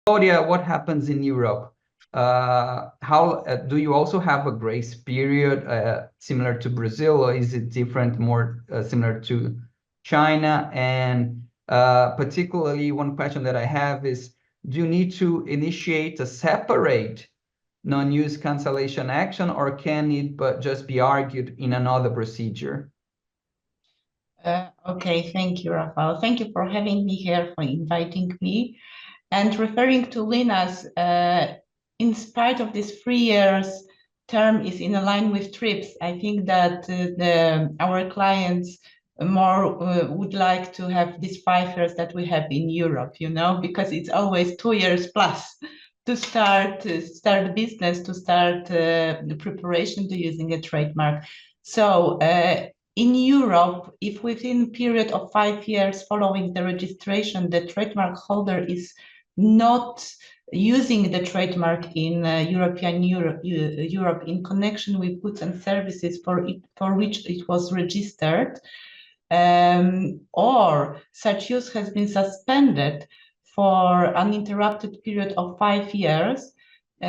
Klaudia, what happens in Europe? How do you also have a grace period similar to Brazil, or is it different, more similar to China? And particularly, one question that I have is, do you need to initiate a separate non-use cancellation action, or can it just be argued in another procedure? Okay, thank you, Rafael. Thank you for having me here, for inviting me. And referring to Lena's, in spite of this 3 years term is in line with TRIPS, I think that our clients more would like to have these 5 years that we have in Europe, you know, because it's always 2 years plus to start business, to start the preparation to using a trademark. So in Europe, if within a period of 5 years following the registration, the trademark holder is not using the trademark in Europe in connection with goods and services for which it was registered, or such use has been suspended for an uninterrupted period of 5 years,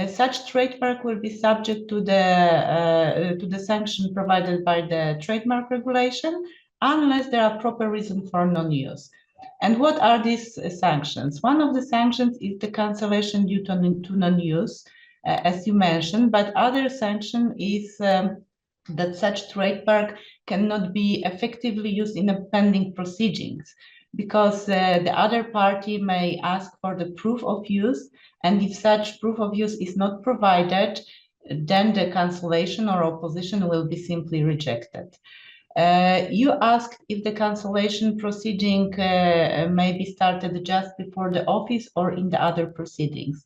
such trademark will be subject to the sanction provided by the trademark regulation, unless there are proper reasons for non-use. And what are these sanctions? One of the sanctions is the cancellation due to non-use, as you mentioned, but other sanction is that such trademark cannot be effectively used in a pending proceedings, because the other party may ask for the proof of use, and if such proof of use is not provided, then the cancellation or opposition will be simply rejected. You asked if the cancellation proceeding may be started just before the office or in the other proceedings.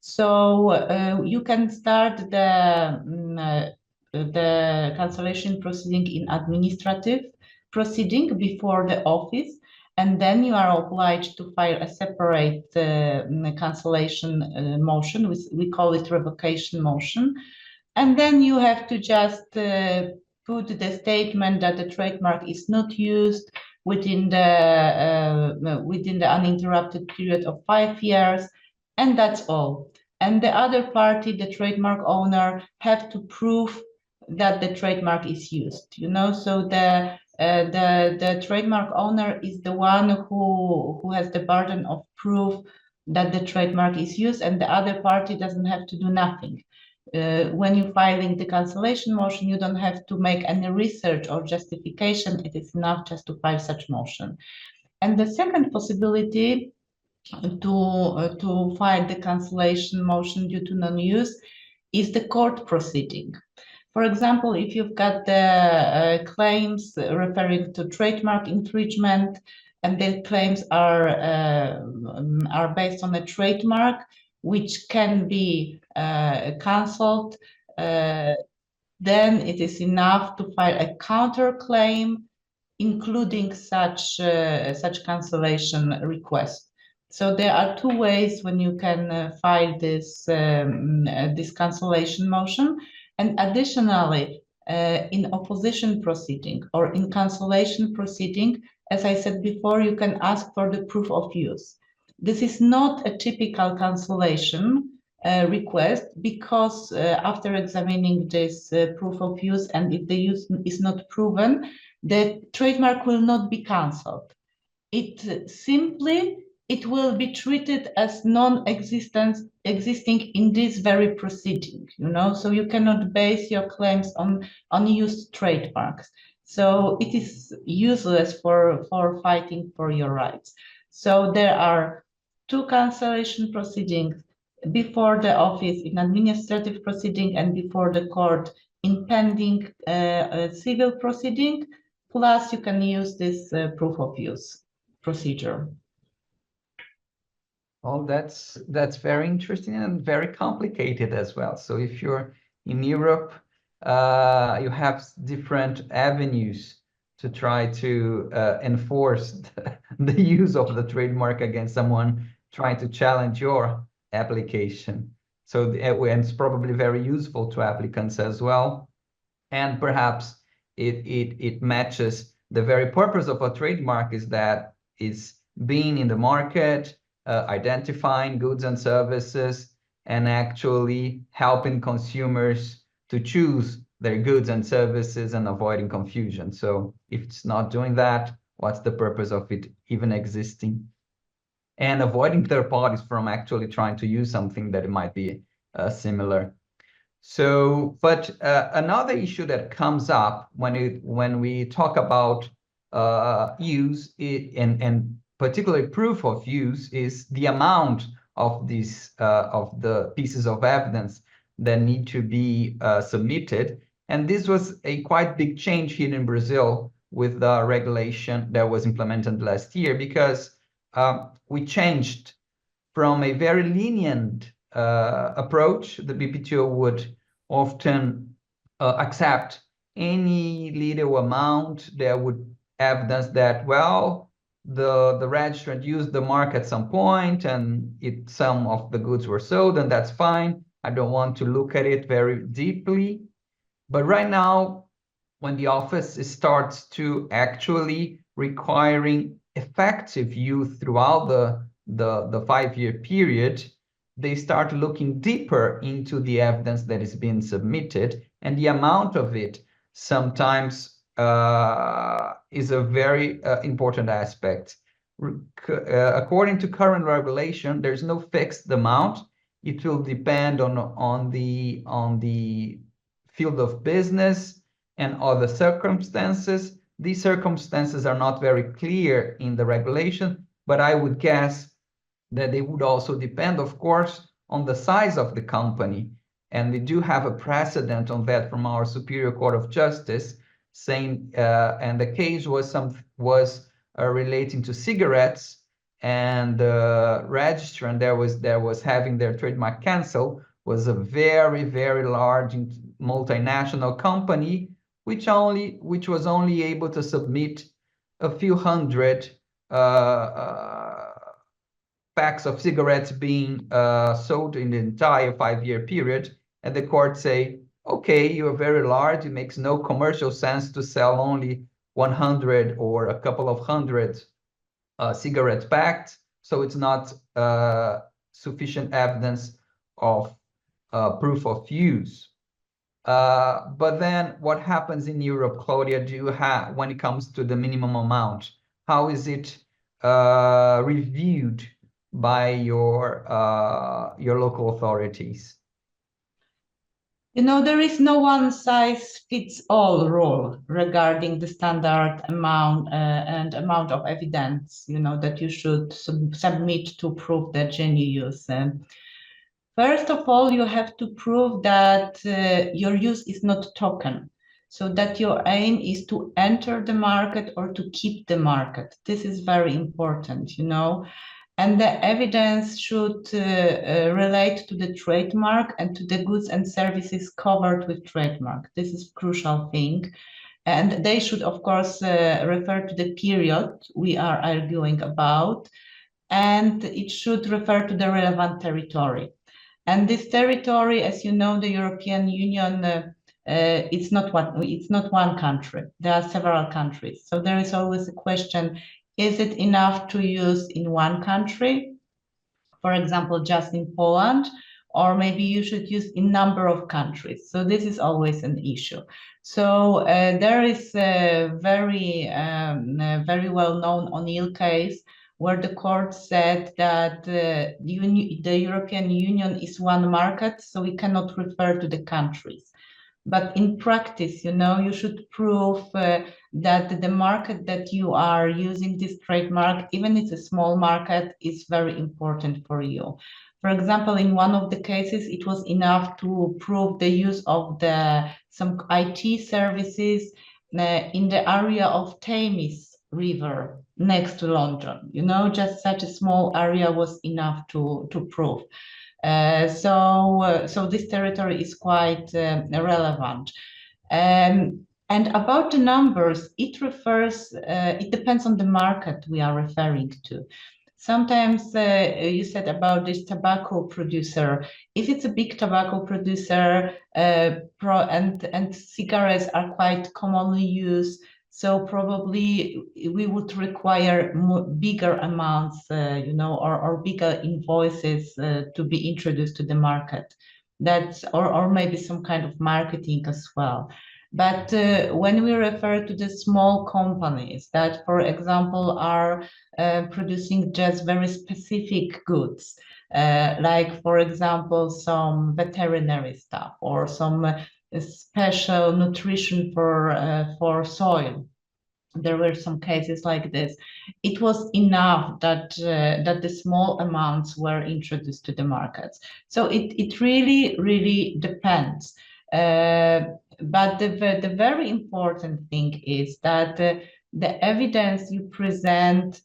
So you can start the cancellation proceeding in administrative proceeding before the office, and then you are obliged to file a separate cancellation motion. We call it revocation motion. And then you have to just put the statement that the trademark is not used within the uninterrupted period of 5 years, and that's all. And the other party, the trademark owner, have to prove that the trademark is used. You know, so the trademark owner is the one who has the burden of proof that the trademark is used, and the other party doesn't have to do nothing. When you're filing the cancellation motion, you don't have to make any research or justification. It is enough just to file such motion. And the second possibility to file the cancellation motion due to non-use is the court proceeding. For example, if you've got the claims referring to trademark infringement, and the claims are based on a trademark which can be cancelled, then it is enough to file a counterclaim, including such cancellation request. So there are 2 ways when you can file this cancellation motion. And additionally, in opposition proceeding or in cancellation proceeding, as I said before, you can ask for the proof of use. This is not a typical cancellation request, because after examining this proof of use, and if the use is not proven, the trademark will not be cancelled. It will be treated as existing in this very proceeding, you know, so you cannot base your claims on unused trademarks. So it is useless for fighting for your rights. So there are 2 cancellation proceedings: before the office in administrative proceeding, and before the court in pending civil proceeding. Plus, you can use this proof of use procedure. Oh, that's very interesting and very complicated as well. So if you're in Europe, you have different avenues to try to enforce the use of the trademark against someone trying to challenge your application. So and it's probably very useful to applicants as well. And perhaps it matches the very purpose of a trademark, is that it's being in the market, identifying goods and services and actually helping consumers to choose their goods and services and avoiding confusion. So if it's not doing that, what's the purpose of it even existing? And avoiding third parties from actually trying to use something that it might be similar. So, but another issue that comes up when we talk about use and particularly proof of use is the amount of these of the pieces of evidence that need to be submitted. And this was a quite big change here in Brazil with the regulation that was implemented last year, because we changed from a very lenient approach. The BPTO would often accept any little amount that would evidence that, well, the registrant used the mark at some point and some of the goods were sold, and that's fine. I don't want to look at it very deeply. But right now, when the office starts to actually requiring effective use throughout the 5-year period, they start looking deeper into the evidence that is being submitted, and the amount of it sometimes is a very important aspect. According to current regulation, there's no fixed amount. It will depend on the field of business and other circumstances. These circumstances are not very clear in the regulation, but I would guess that they would also depend, of course, on the size of the company. And we do have a precedent on that from our Superior Court of Justice, saying, and the case was relating to cigarettes, and the registrant that was having their trademark canceled was a very, very large multinational company, which was only able to submit a few hundred packs of cigarettes being sold in the entire 5-year period. And the court say, okay, you're very large. It makes no commercial sense to sell only 100 or a couple of hundred cigarette packs. So it's not sufficient evidence of proof of use. But then what happens in Europe, Klaudia, when it comes to the minimum amount? How is it reviewed by your local authorities? You know, there is no one-size-fits-all rule regarding the standard amount and amount of evidence, you know, that you should submit to prove the genuine use. First of all, you have to prove that your use is not token, so that your aim is to enter the market or to keep the market. This is very important, you know. And the evidence should relate to the trademark and to the goods and services covered with trademark. This is a crucial thing. And they should, of course, refer to the period we are arguing about, and it should refer to the relevant territory. And this territory, as you know, the European Union, it's not one country. There are several countries. So there is always a question, is it enough to use in one country, for example, just in Poland, or maybe you should use in number of countries? So this is always an issue. So there is a very well-known O'Neill case where the court said that the European Union is one market, so we cannot refer to the countries. But in practice, you know, you should prove that the market that you are using this trademark, even if it's a small market, is very important for you. For example, in one of the cases, it was enough to prove the use of some IT services in the area of Thames River next to London. You know, just such a small area was enough to prove. So this territory is quite relevant. And about the numbers, it depends on the market we are referring to. Sometimes you said about this tobacco producer. If it's a big tobacco producer and cigarettes are quite commonly used, So probably we would require bigger amounts, or bigger invoices to be introduced to the market. That's or maybe some kind of marketing as well. But when we refer to the small companies that, for example, are producing just very specific goods, like, for example, some veterinary stuff or some special nutrition for soil. There were some cases like this. It was enough that the small amounts were introduced to the markets. So it really depends. But the very important thing is that the evidence you present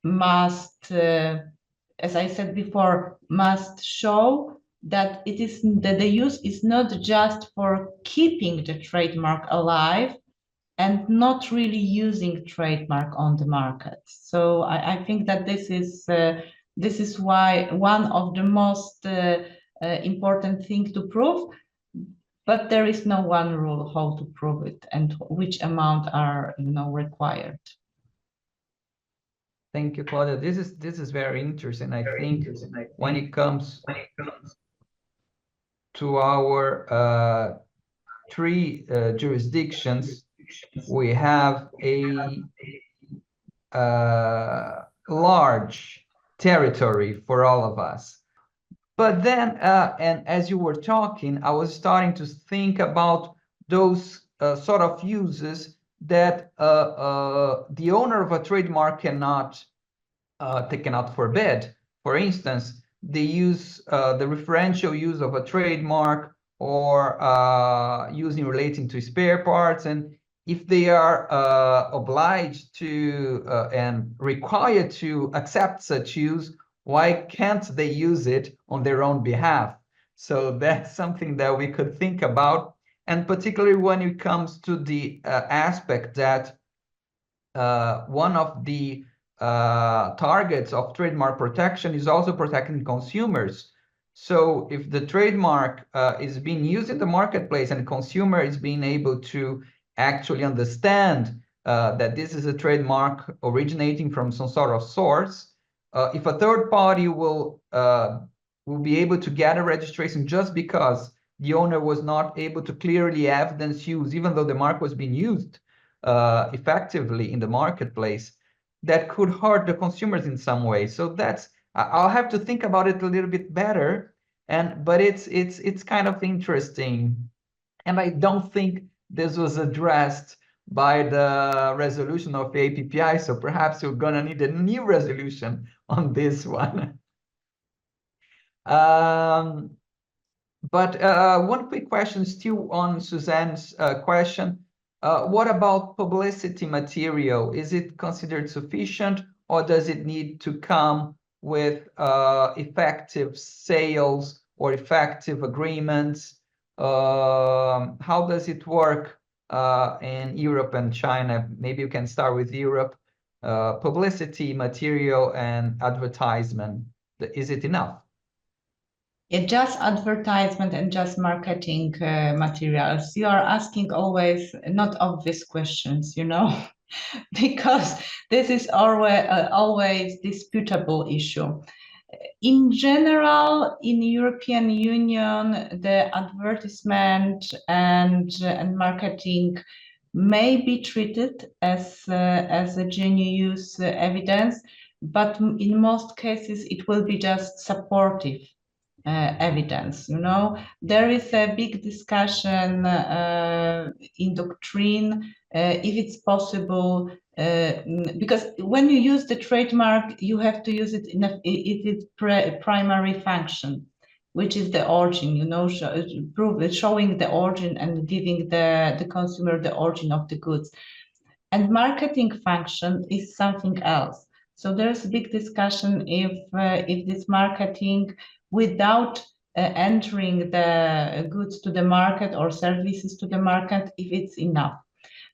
must, as I said before, must show that the use is not just for keeping the trademark alive and not really using trademark on the market. So I think that this is why one of the most important thing to prove, but there is no one rule how to prove it and which amount are required. Thank you, Claudia. This is very interesting. I think when it comes to our three jurisdictions, we have a large territory for all of us. But then, and as you were talking, I was starting to think about those sort of uses that the owner of a trademark cannot forbid. For instance, the referential use of a trademark or using relating to spare parts, and if they are obliged to and required to accept such use, why can't they use it on their own behalf? So that's something that we could think about, and particularly when it comes to the aspect that one of the targets of trademark protection is also protecting consumers. So if the trademark is being used in the marketplace and the consumer is being able to actually understand that this is a trademark originating from some sort of source, if a third party will be able to get a registration just because the owner was not able to clearly evidence use, even though the mark was being used effectively in the marketplace, that could hurt the consumers in some way. So I'll have to think about it a little bit better, but it's kind of interesting, and I don't think this was addressed by the resolution of the AIPPI, so perhaps you're gonna need a new resolution on this one. But one quick question still on Suzanne's question. What about publicity material? Is it considered sufficient, or does it need to come with effective sales or effective agreements? How does it work in Europe and China? Maybe you can start with Europe. Publicity material and advertisement, is it enough? Yeah, just advertisement and just marketing materials. You are asking always not obvious questions, because this is always disputable issue. In general, in European Union, the advertisement and marketing may be treated as a genuine use evidence, but in most cases it will be just supportive evidence. There is a big discussion in doctrine if it's possible, because when you use the trademark, you have to use it in its primary function, which is the origin, showing the origin and giving the consumer the origin of the goods. And marketing function is something else. So there's a big discussion if this marketing, without entering the goods to the market or services to the market, if it's enough.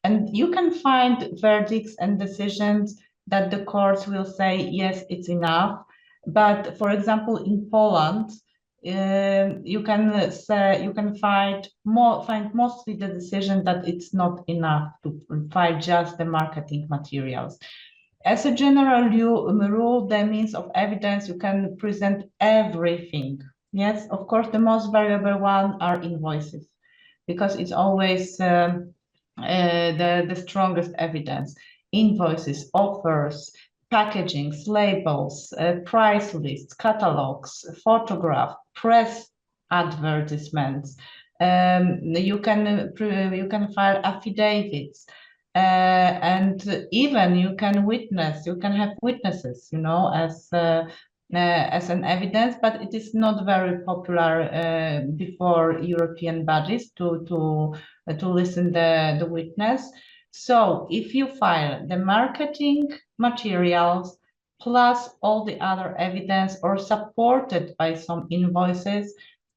And you can find verdicts and decisions that the courts will say, yes, it's enough. But for example, in Poland, you can say, you can find mostly the decision that it's not enough to file just the marketing materials. As a general rule, the means of evidence, you can present everything. Yes, of course, the most valuable one are invoices, because it's always the strongest evidence. Invoices, offers, packagings, labels, price lists, catalogs, photograph, press advertisements. You can file affidavits, and even you can have witnesses, you know, as an evidence, but it is not very popular before European bodies to listen the witness. So if you file the marketing materials plus all the other evidence or supported by some invoices,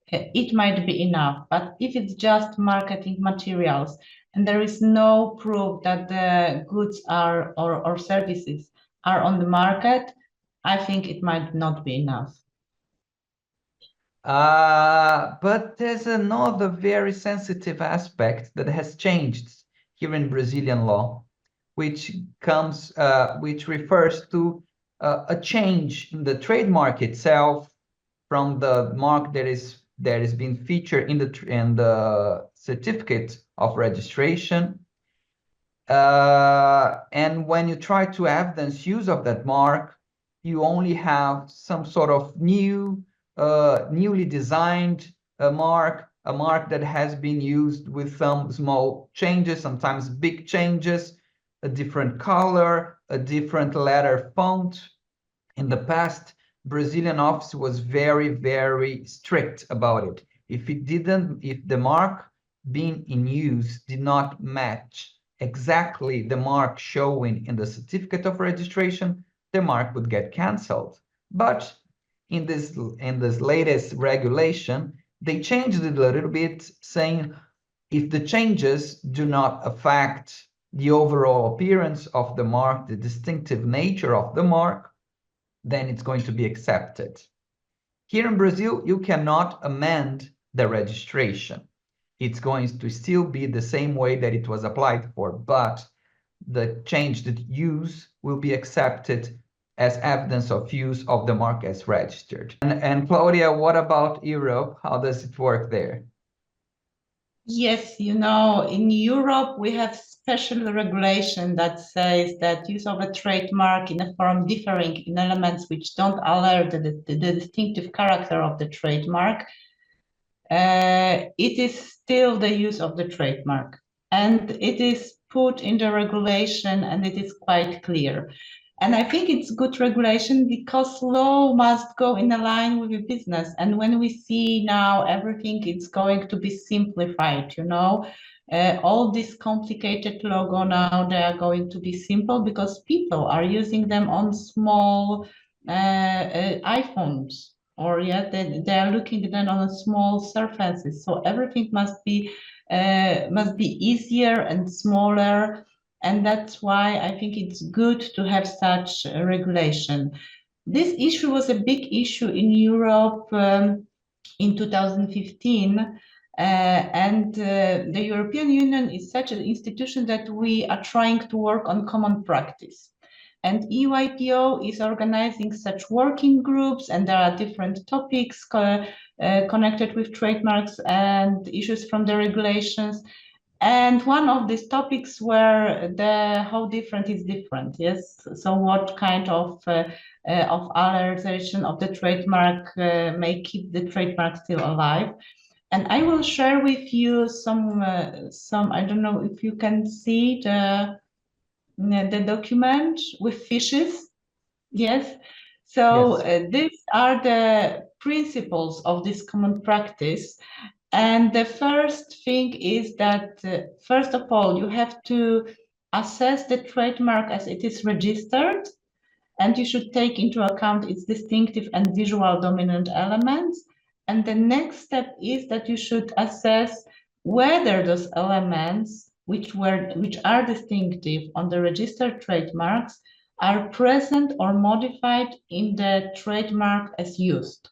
it might be enough. But if it's just marketing materials and there is no proof that the goods are or services are on the market, I think it might not be enough. But there's another very sensitive aspect that has changed here in Brazilian law, which refers to a change in the trademark itself from the mark that is being featured in the certificate of registration. And when you try to evidence use of that mark, you only have some sort of newly designed mark, a mark that has been used with some small changes, sometimes big changes, a different color, a different letter font. In the past, Brazilian office was very, very strict about it. If the mark being in use did not match exactly the mark showing in the certificate of registration, the mark would get cancelled. But in this latest regulation, they changed it a little bit, saying if the changes do not affect the overall appearance of the mark, the distinctive nature of the mark, then it's going to be accepted. Here in Brazil, you cannot amend the registration. It's going to still be the same way that it was applied for, but the changed use will be accepted as evidence of use of the mark as registered. And Claudia, what about Europe? How does it work there? Yes, you know, in Europe, we have special regulation that says that use of a trademark in a form differing in elements which don't alter the distinctive character of the trademark, it is still the use of the trademark. And it is put in the regulation and it is quite clear. And I think it's good regulation because law must go in line with your business. And when we see now everything, it's going to be simplified, you know. All this complicated logo now, they are going to be simple because people are using them on small iPhones, or they are looking then on small surfaces. So everything must be easier and smaller. And that's why I think it's good to have such a regulation. This issue was a big issue in Europe in 2015. The European Union is such an institution that we are trying to work on common practice. And EUIPO is organizing such working groups, and there are different topics connected with trademarks and issues from the regulations. And one of these topics were how different is different. Yes, so what kind of alteration of the trademark may keep the trademark still alive. And I will share with you some. I don't know if you can see the document with fishes. Yes. So Yes. these are the principles of this common practice. And the first thing is that, first of all, you have to assess the trademark as it is registered, and you should take into account its distinctive and visual dominant elements. And the next step is that you should assess whether those elements, which are distinctive on the registered trademarks, are present or modified in the trademark as used.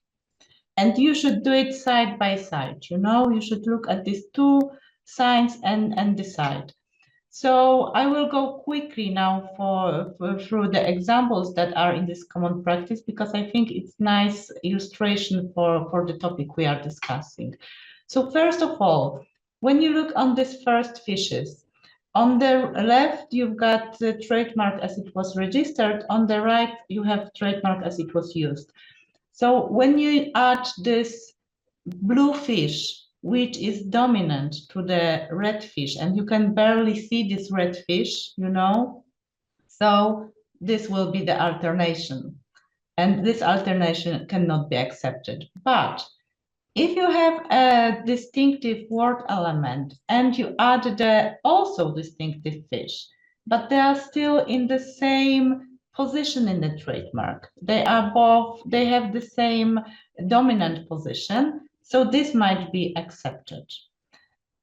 And you should do it side by side. You should look at these two signs and decide. So I will go quickly now through the examples that are in this common practice, because I think it's nice illustration for the topic we are discussing. So first of all, when you look on these first fishes, on the left, you've got the trademark as it was registered. On the right, you have trademark as it was used. So when you add this blue fish, which is dominant to the red fish, and you can barely see this red fish, so this will be the alternation, and this alternation cannot be accepted. But if you have a distinctive word element and you add the also distinctive fish, but they are still in the same position in the trademark, they have the same dominant position, so this might be accepted.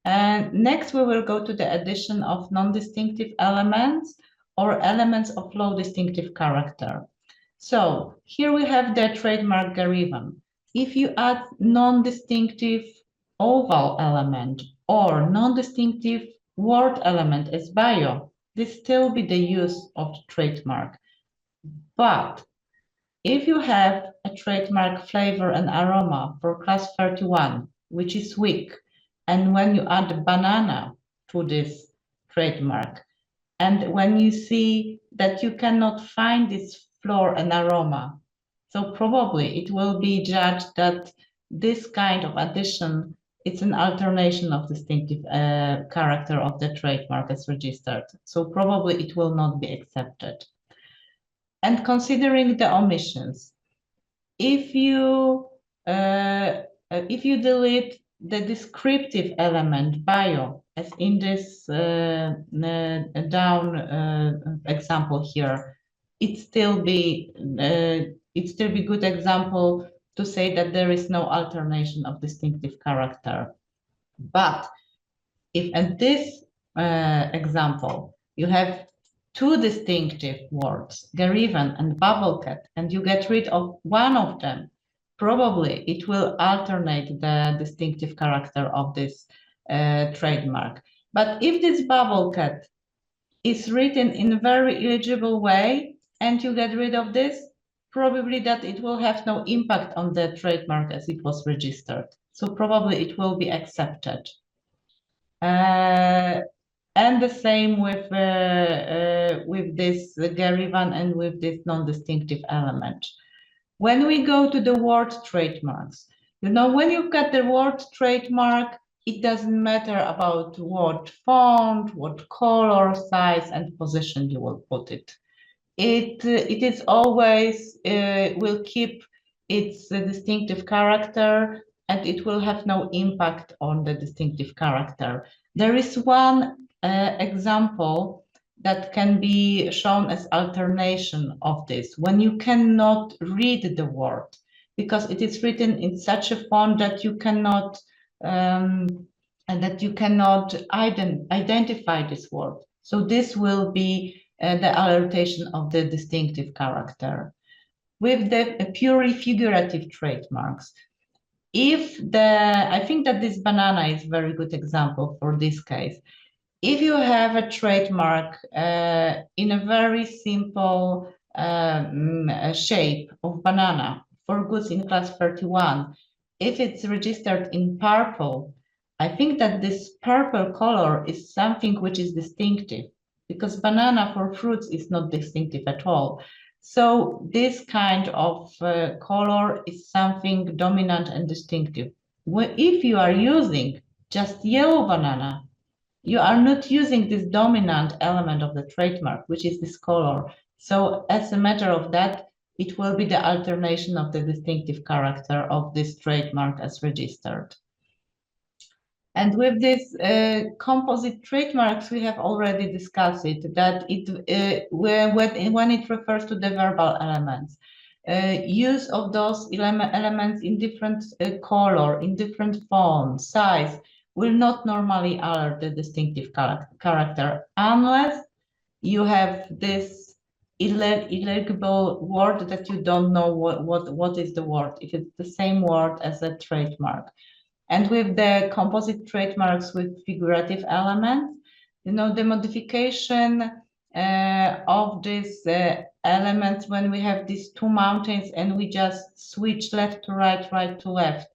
And next we will go to the addition of non-distinctive elements or elements of low distinctive character. So here we have the trademark derivative. If you add non-distinctive oval element or non-distinctive word element as bio, this still be the use of the trademark. But if you have a trademark flavor and aroma for class 31, which is weak, and when you add banana to this trademark, and when you see that you cannot find this floor and aroma, so probably it will be judged that this kind of addition, it's an alternation of distinctive character of the trademark as registered. So probably it will not be accepted. And considering the omissions, if you delete the descriptive element bio, as in this down example here, it still be good example to say that there is no alternation of distinctive character. But if in this example you have two distinctive words, Garivan and Bubblecat, and you get rid of one of them, probably it will alternate the distinctive character of this trademark. But if this Bubblecat is written in a very illegible way and you get rid of this, probably that it will have no impact on the trademark as it was registered. So probably it will be accepted. And the same with this Garivan and with this non-distinctive element. When we go to the word trademarks, when you've got the word trademark, it doesn't matter about what font, what color, size, and position you will put it. It is always will keep its distinctive character, and it will have no impact on the distinctive character. There is one example that can be shown as alternation of this, when you cannot read the word because it is written in such a font that you cannot identify this word. So this will be the alteration of the distinctive character. With the purely figurative trademarks, I think that this banana is a very good example for this case. If you have a trademark in a very simple shape of banana for goods in class 31, if it's registered in purple, I think that this purple color is something which is distinctive, because banana for fruits is not distinctive at all. So this kind of color is something dominant and distinctive. If you are using just yellow banana, you are not using this dominant element of the trademark, which is this color. So as a matter of that, it will be the alternation of the distinctive character of this trademark as registered. And with these composite trademarks, we have already discussed it, that when it refers to the verbal elements, use of those elements in different color, in different font, size, will not normally alter the distinctive character unless you have this illegible word that you don't know what is the word, if it's the same word as a trademark. And with the composite trademarks with figurative elements, you know, the modification of these elements when we have these two mountains and we just switch left to right, right to left,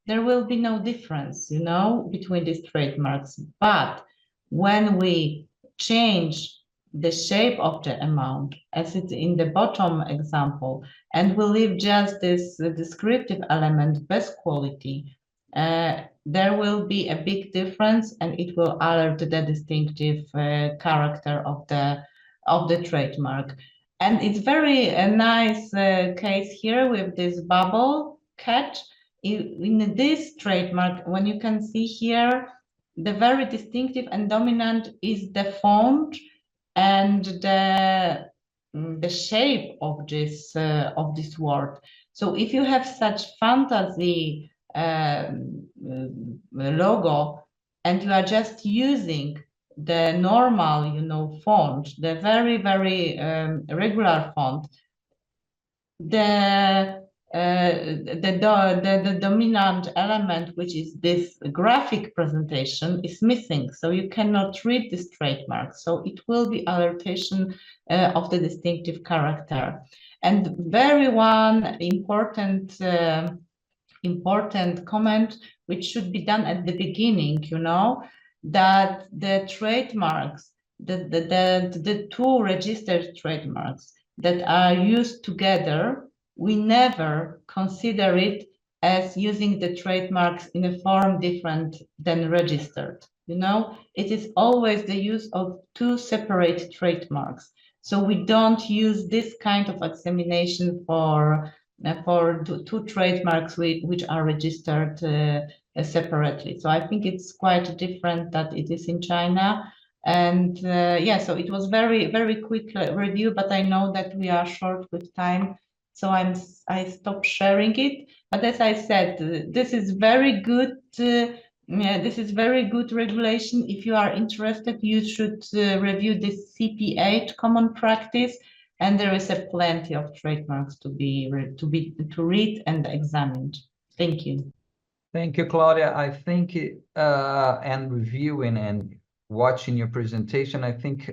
there will be no difference, you know, between these trademarks. But when we change the shape of the amount, as it's in the bottom example, and we leave just this descriptive element, best quality, there will be a big difference, and it will alert the distinctive character of the trademark. And it's very a nice case here with this bubble catch. In this trademark, when you can see here, the very distinctive and dominant is the font and the shape of this word. So if you have such fantasy logo and you are just using the normal, you know, font, the very regular font, the dominant element, which is this graphic presentation, is missing. So you cannot read this trademark. So it will be alertation of the distinctive character. And very one important comment, which should be done at the beginning, you know, that the trademarks, the two registered trademarks that are used together, we never consider it as using the trademarks in a form different than registered. You know, it is always the use of two separate trademarks. So we don't use this kind of examination for two trademarks which are registered separately. So I think it's quite different that it is in China. And yeah, so it was very quick review, but I know that we are short with time, so I stopped sharing it. But as I said, this is very good. This is very good regulation. If you are interested, you should review this CP8 common practice, and there is a plenty of trademarks to read and examined. Thank you. Thank you, Claudia. I think and reviewing and watching your presentation, I think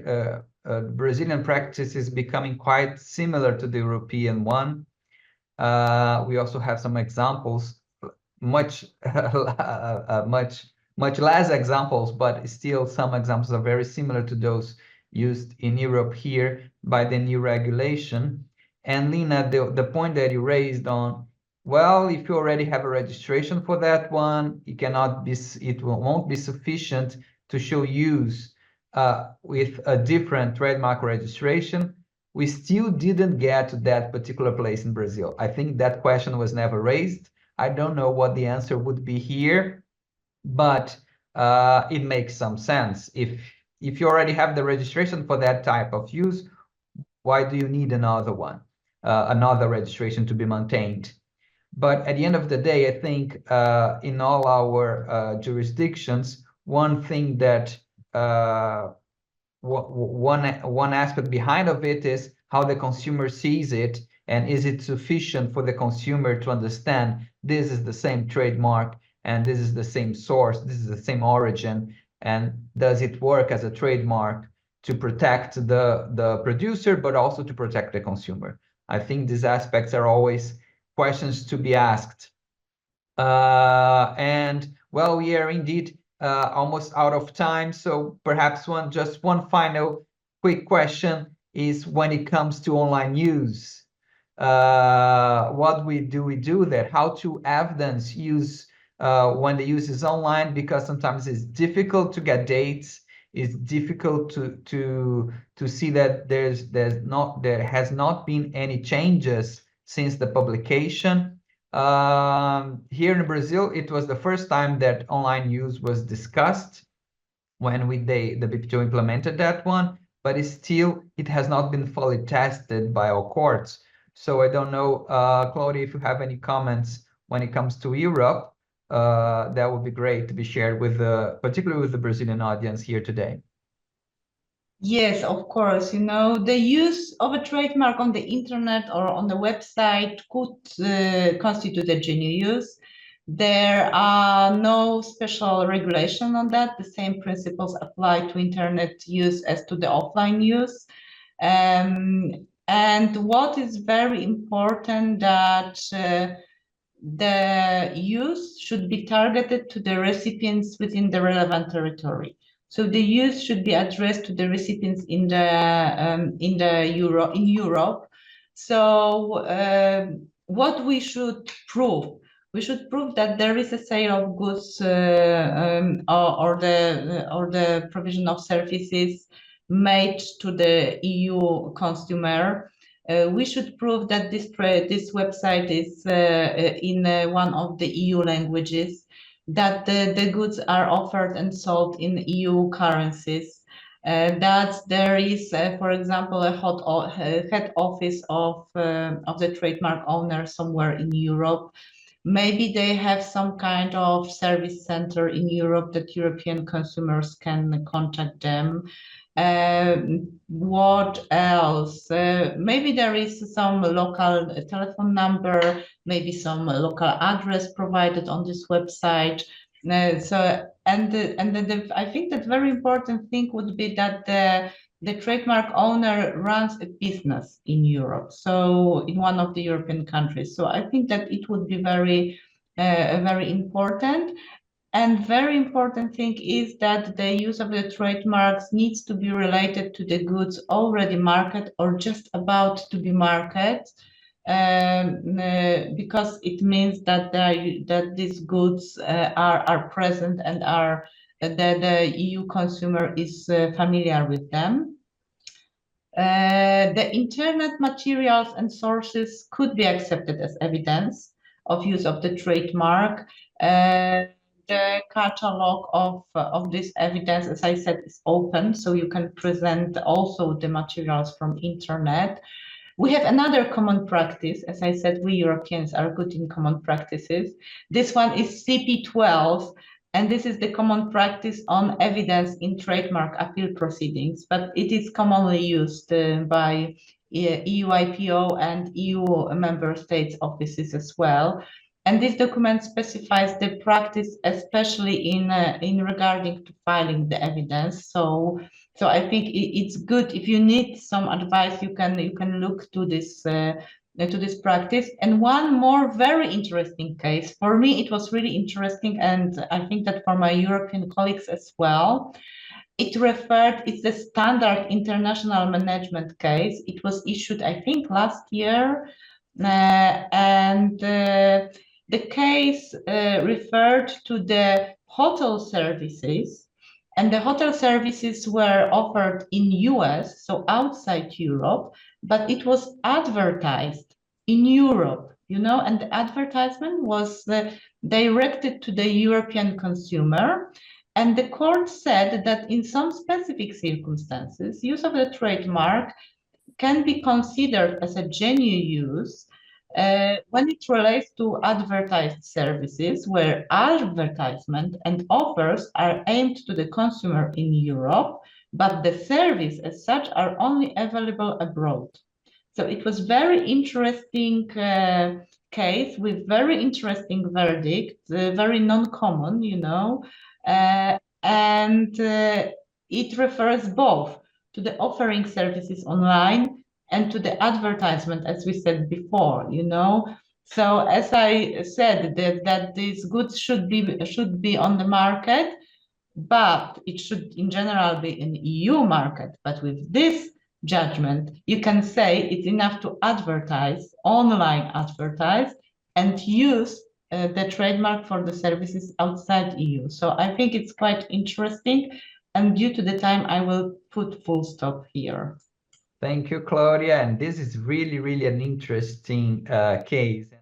Brazilian practice is becoming quite similar to the European one. We also have some examples, much less examples, but still some examples are very similar to those used in Europe here by the new regulation. And Lena, the point that you raised on, well, if you already have a registration for that one, it won't be sufficient to show use with a different trademark registration. We still didn't get to that particular place in Brazil. I think that question was never raised. I don't know what the answer would be here, but it makes some sense. If you already have the registration for that type of use, why do you need another one, another registration to be maintained? But at the end of the day, I think in all our jurisdictions, one thing that one aspect behind of it is how the consumer sees it, and is it sufficient for the consumer to understand this is the same trademark and this is the same source, this is the same origin, and does it work as a trademark to protect the producer but also to protect the consumer? I think these aspects are always questions to be asked. And well, we are indeed almost out of time, so perhaps just one final quick question is, when it comes to online use, what we do there? How to evidence use when the use is online? Because sometimes it's difficult to get dates. It's difficult to see that there has not been any changes since the publication. Here in Brazil, it was the first time that online use was discussed when the BPTO implemented that one, but it has not been fully tested by our courts. So I don't know, Claudia, if you have any comments when it comes to Europe, that would be great to be shared with particularly with the Brazilian audience here today. Yes, of course. You know, the use of a trademark on the internet or on the website could constitute a genuine use. There are no special regulation on that. The same principles apply to internet use as to the offline use. And what is very important that the use should be targeted to the recipients within the relevant territory. So the use should be addressed to the recipients in Europe. So what we should prove? We should prove that there is a sale of goods or the provision of services made to the EU consumer. We should prove that this website is in one of the EU languages, that the goods are offered and sold in EU currencies, that there is, for example, a head office of the trademark owner somewhere in Europe. Maybe they have some kind of service center in Europe that European consumers can contact them. What else? Maybe there is some local telephone number, maybe some local address provided on this website. I think that very important thing would be that the trademark owner runs a business in Europe, so in one of the European countries. So I think that it would be very important. And very important thing is that the use of the trademarks needs to be related to the goods already marketed or just about to be marketed, because it means that these goods are present and are the EU consumer is familiar with them. The internet materials and sources could be accepted as evidence of use of the trademark. The catalog of this evidence, as I said, is open, so you can present also the materials from internet. We have another common practice. As I said, we Europeans are good in common practices. This one is CP12, and this is the common practice on evidence in trademark appeal proceedings, but it is commonly used by EU IPO and EU member states offices as well. And this document specifies the practice, especially in regarding to filing the evidence. So I think it's good. If you need some advice, you can look to this practice. And one more very interesting case, for me it was really interesting, and I think that for my European colleagues as well. It's the standard international management case. It was issued, I think, last year, and the case referred to the hotel services, and the hotel services were offered in US, so outside Europe, but it was advertised in Europe, you know, and the advertisement was directed to the European consumer. And the court said that in some specific circumstances, use of the trademark can be considered as a genuine use when it relates to advertised services where advertisement and offers are aimed to the consumer in Europe, but the service as such are only available abroad. So it was very interesting case with very interesting verdict, very non-common, you know, and it refers both to the offering services online and to the advertisement, as we said before, you know. So as I said, that these goods should be on the market, but it should in general be an EU market. But with this judgment, you can say it's enough to advertise, online advertise, and use the trademark for the services outside EU. So I think it's quite interesting. And due to the time, I will put full stop here. Thank you, Claudia. And this is really, really an interesting case.